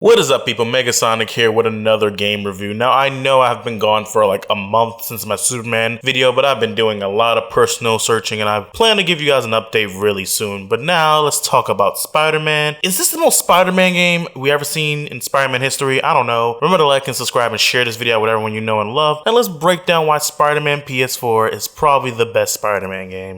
What is up, people? Megasonic here with another game review. Now, I know I've been gone for like a month since my Superman video, but I've been doing a lot of personal searching and I plan to give you guys an update really soon. But now, let's talk about Spider-Man. Is this the most Spider-Man game we ever seen in Spider-Man history? I don't know. Remember to like and subscribe and share this video with everyone you know and love. And let's break down why Spider-Man PS4 is probably the best Spider-Man game.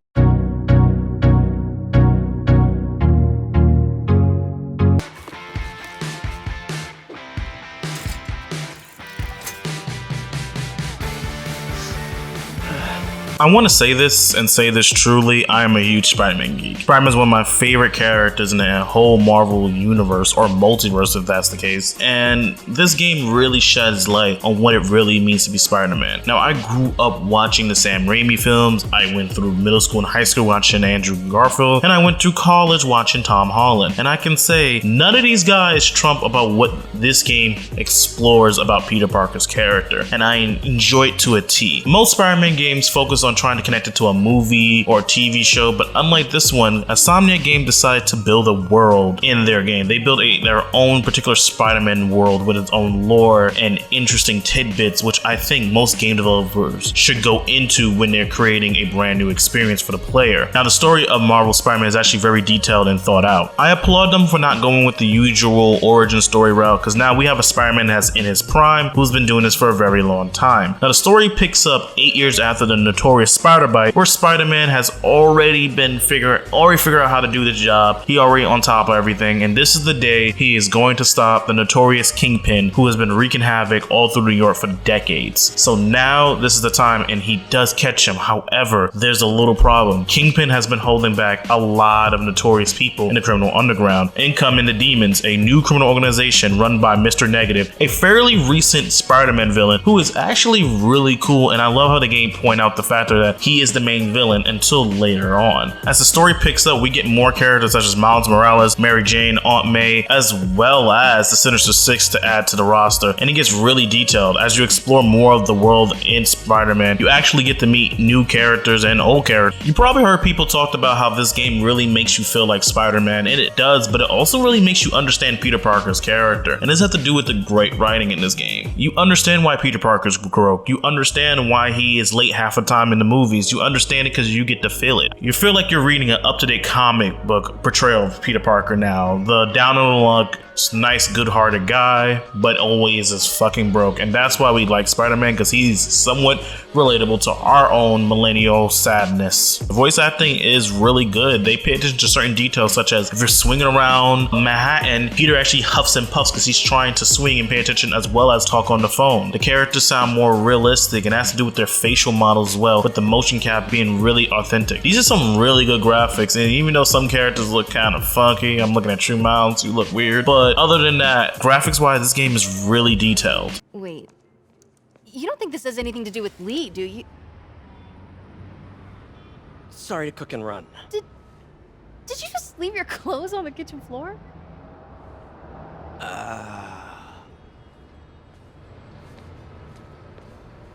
I want to say this and say this truly, I am a huge Spider-Man geek. Spider-Man is one of my favorite characters in the whole Marvel universe, or multiverse if that's the case, and this game really sheds light on what it really means to be Spider-Man. Now, I grew up watching the Sam Raimi films, I went through middle school and high school watching Andrew Garfield, and I went through college watching Tom Holland, and I can say none of these guys trump about what this game explores about Peter Parker's character, and I enjoy it to a T. Most Spider-Man games focus on trying to connect it to a movie or a TV show, but unlike this one, Insomniac Game decided to build a world in their game. They built their own particular Spider-Man world with its own lore and interesting tidbits, which I think most game developers should go into when they're creating a brand new experience for the player. Now, the story of Marvel Spider-Man is actually very detailed and thought out. I applaud them for not going with the usual origin story route, because now we have a Spider-Man that's in his prime who's been doing this for a very long time. Now, the story picks up 8 years after the notorious Spider Bite, where Spider-Man has already figured out how to do the job. He already on top of everything, and this is the day he is going to stop the notorious Kingpin, who has been wreaking havoc all through New York for decades. So now this is the time, and he does catch him. However, there's a little problem. Kingpin has been holding back a lot of notorious people in the criminal underground. In come in the Demons, a new criminal organization run by Mr. Negative, a fairly recent Spider-Man villain who is actually really cool, and I love how the game point out the fact that he is the main villain until later on. As the story picks up, we get more characters such as Miles Morales, Mary Jane, Aunt May, as well as the Sinister Six to add to the roster, and it gets really detailed. As you explore more of the world in Spider-Man, you actually get to meet new characters and old characters. You probably heard people talk about how this game really makes you feel like Spider-Man, and it does, but it also really makes you understand Peter Parker's character, and this has to do with the great writing in this game. You understand why Peter Parker's broke, you understand why he is late half the time in the movies, you understand it because you get to feel it. You feel like you're reading an up-to-date comic book portrayal of Peter Parker now. The down-on-the-luck, nice, good-hearted guy, but always is fucking broke. And that's why we like Spider-Man, because he's somewhat relatable to our own millennial sadness. The voice acting is really good. They pay attention to certain details, such as if you're swinging around Manhattan, Peter actually huffs and puffs because he's trying to swing and pay attention as well as talk on the phone. The characters sound more realistic, and that has to do with their facial models as well, with the motion cap being really authentic. These are some really good graphics, and even though some characters look kind of funky, I'm looking at you, Miles, you look weird, but other than that, graphics-wise, this game is really detailed. Wait, you don't think this has anything to do with Lee, do you? Sorry to cook and run. Did you just leave your clothes on the kitchen floor?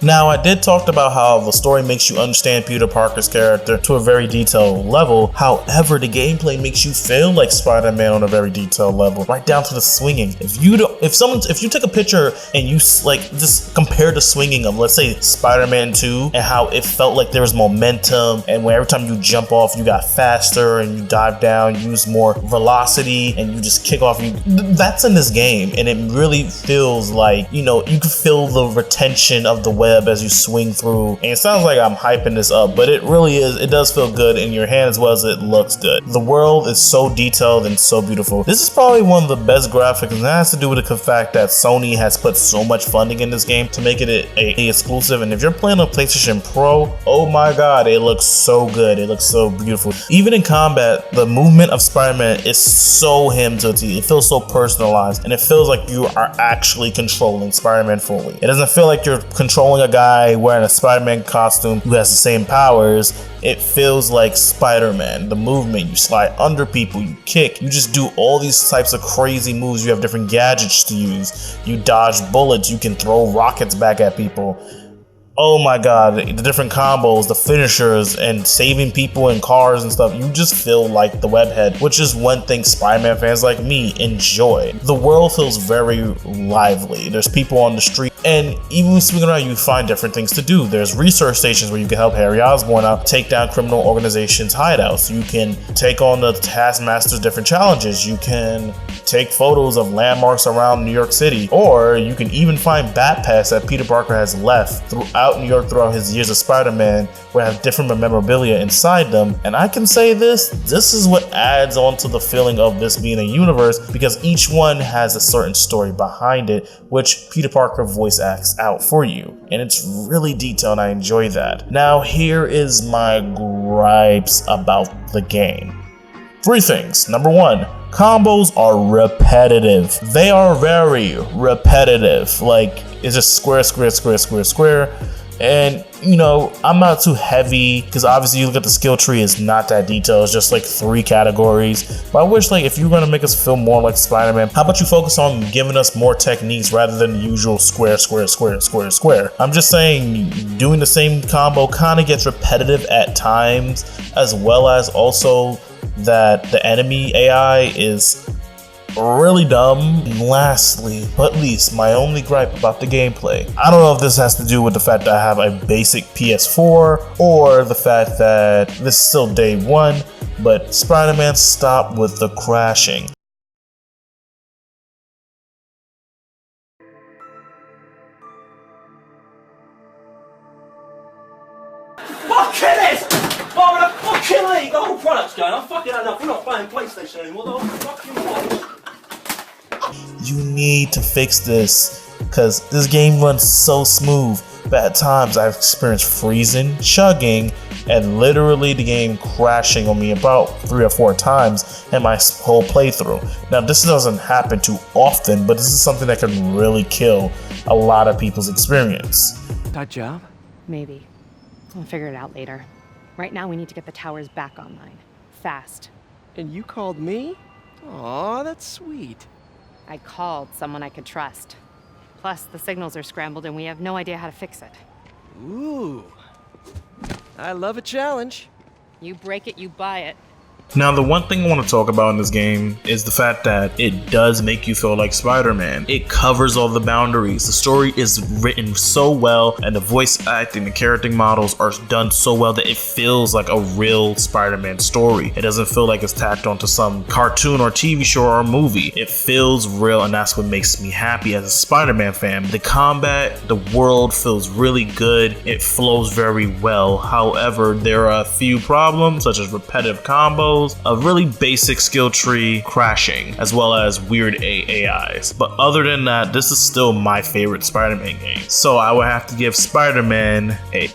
Now, I did talk about how the story makes you understand Peter Parker's character to a very detailed level. However, the gameplay makes you feel like Spider-Man on a very detailed level, right down to the swinging. If you take a picture and you just compare the swinging of, let's say, Spider-Man 2 and how it felt like there was momentum, and when every time you jump off, you got faster, and you dive down, you use more velocity, and you just kick off. That's in this game, and it really feels like, you can feel the retention of the web as you swing through. And it sounds like I'm hyping this up, but it really is. It does feel good in your hand as well as it looks good. The world is so detailed and so beautiful. This is probably one of the best graphics, and that has to do with the fact that Sony has put so much funding in this game to make it a exclusive. And if you're playing on PlayStation Pro, oh my god, it looks so good. It looks so beautiful. Even in combat, the movement of Spider-Man is so him to a T. It feels so personalized, and it feels like you are actually controlling Spider-Man fully. It doesn't feel like you're controlling a guy wearing a Spider-Man costume who has the same powers. It feels like Spider-Man. The movement, you slide under people, you kick, you just do all these types of crazy moves. You have different gadgets to use. You dodge bullets, you can throw rockets back at people. Oh my god, the different combos, the finishers, and saving people in cars and stuff. You just feel like the webhead, which is one thing Spider-Man fans like me enjoy. The world feels very lively. There's people on the street, and even when swinging around, you find different things to do. There's research stations where you can help Harry Osborn out, take down criminal organizations' hideouts. You can take on the Taskmaster's different challenges. You can take photos of landmarks around New York City, or you can even find bat paths that Peter Parker has left throughout New York throughout his years of Spider-Man, where have different memorabilia inside them. And I can say this is what adds on to the feeling of this being a universe, because each one has a certain story behind it, which Peter Parker voice acts out for you. And it's really detailed, and I enjoy that. Now here is my gripes about the game. 3 things. Number 1, combos are repetitive. They are very repetitive. Like, it's just square, square, square, square, square. And, you know, I'm not too heavy, because obviously you look at the skill tree, it's not that detailed. It's just like 3 categories. But I wish, like, if you're going to make us feel more like Spider-Man, how about you focus on giving us more techniques rather than the usual square, square, square, square, square. I'm just saying, doing the same combo kind of gets repetitive at times, as well as also that the enemy AI is really dumb. And lastly, but least, my only gripe about the gameplay. I don't know if this has to do with the fact that I have a basic PS4 or the fact that this is still day 1, but Spider-Man, stop with the crashing. Fucking it! Oh, the fucking league! The whole product's going. I'm fucking enough. We're not playing PlayStation anymore. The whole fucking world. You need to fix this, because this game runs so smooth, but at times I've experienced freezing, chugging, and literally the game crashing on me about 3 or 4 times in my whole playthrough. Now this doesn't happen too often, but this is something that can really kill a lot of people's experience. That job? Maybe. We'll figure it out later. Right now, we need to get the towers back online. Fast. And you called me? Aw, that's sweet. I called someone I could trust. Plus, the signals are scrambled and we have no idea how to fix it. Ooh. I love a challenge. You break it, you buy it. Now, the one thing I want to talk about in this game is the fact that it does make you feel like Spider-Man. It covers all the boundaries. The story is written so well, and the voice acting, the character models are done so well that it feels like a real Spider-Man story. It doesn't feel like it's tacked onto some cartoon or TV show or movie. It feels real, and that's what makes me happy as a Spider-Man fan. The combat, the world feels really good. It flows very well. However, there are a few problems, such as repetitive combos, a really basic skill tree crashing, as well as weird AIs. But other than that, this is still my favorite Spider-Man game. So I would have to give Spider-Man a